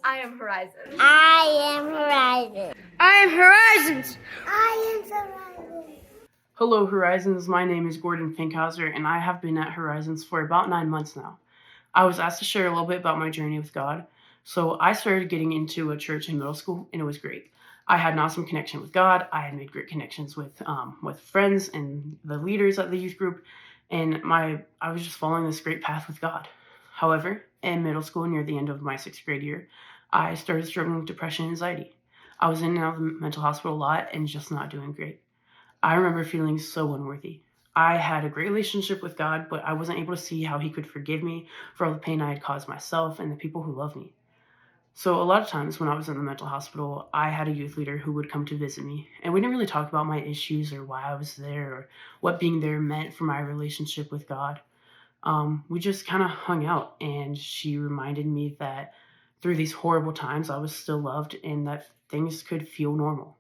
I am Horizon. I am Horizon. I am Horizons. I am Horizon. Hello, Horizons. My name is Gordon Finkhauser, and I have been at Horizons for about 9 months now. I was asked to share a little bit about my journey with God, so I started getting into a church in middle school, and it was great. I had an awesome connection with God. I had made great connections with friends and the leaders at the youth group, and I was just following this great path with God. However, in middle school, near the end of my 6th grade year, I started struggling with depression and anxiety. I was in and out of the mental hospital a lot and just not doing great. I remember feeling so unworthy. I had a great relationship with God, but I wasn't able to see how He could forgive me for all the pain I had caused myself and the people who love me. So a lot of times when I was in the mental hospital, I had a youth leader who would come to visit me, and we didn't really talk about my issues or why I was there or what being there meant for my relationship with God. We just kind of hung out, and she reminded me that through these horrible times, I was still loved and that things could feel normal.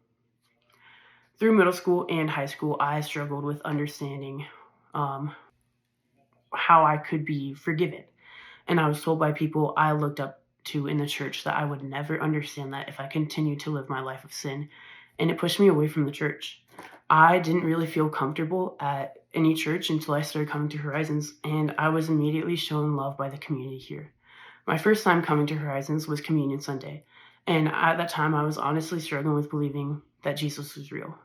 Through middle school and high school, I struggled with understanding um, how I could be forgiven. And I was told by people I looked up to in the church that I would never understand that if I continued to live my life of sin. And it pushed me away from the church. I didn't really feel comfortable at any church until I started coming to Horizons, and I was immediately shown love by the community here. My first time coming to Horizons was Communion Sunday, and at that time I was honestly struggling with believing that Jesus was real.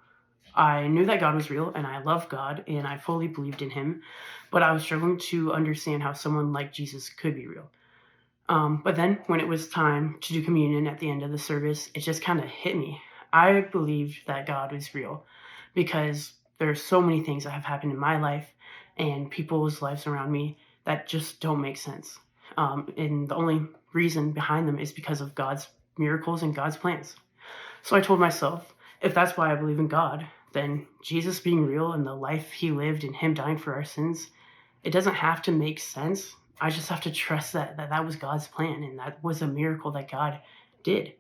I knew that God was real, and I loved God, and I fully believed in Him, but I was struggling to understand how someone like Jesus could be real. But then, when it was time to do communion at the end of the service, it just kind of hit me. I believed that God was real because there are so many things that have happened in my life and people's lives around me that just don't make sense. And the only reason behind them is because of God's miracles and God's plans. So I told myself, if that's why I believe in God, then Jesus being real and the life He lived and Him dying for our sins, it doesn't have to make sense. I just have to trust that was God's plan and that was a miracle that God did.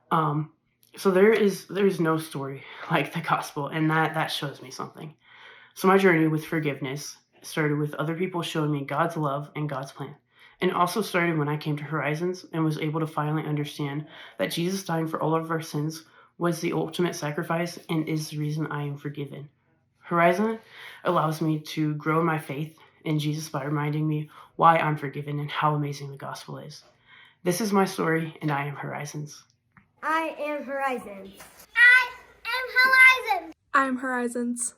So there's no story like the gospel, and that shows me something. So my journey with forgiveness started with other people showing me God's love and God's plan. And also started when I came to Horizons and was able to finally understand that Jesus dying for all of our sins was the ultimate sacrifice and is the reason I am forgiven. Horizon allows me to grow in my faith in Jesus by reminding me why I'm forgiven and how amazing the gospel is. This is my story, and I am Horizons. I am Horizon. I am Horizon. I am Horizons.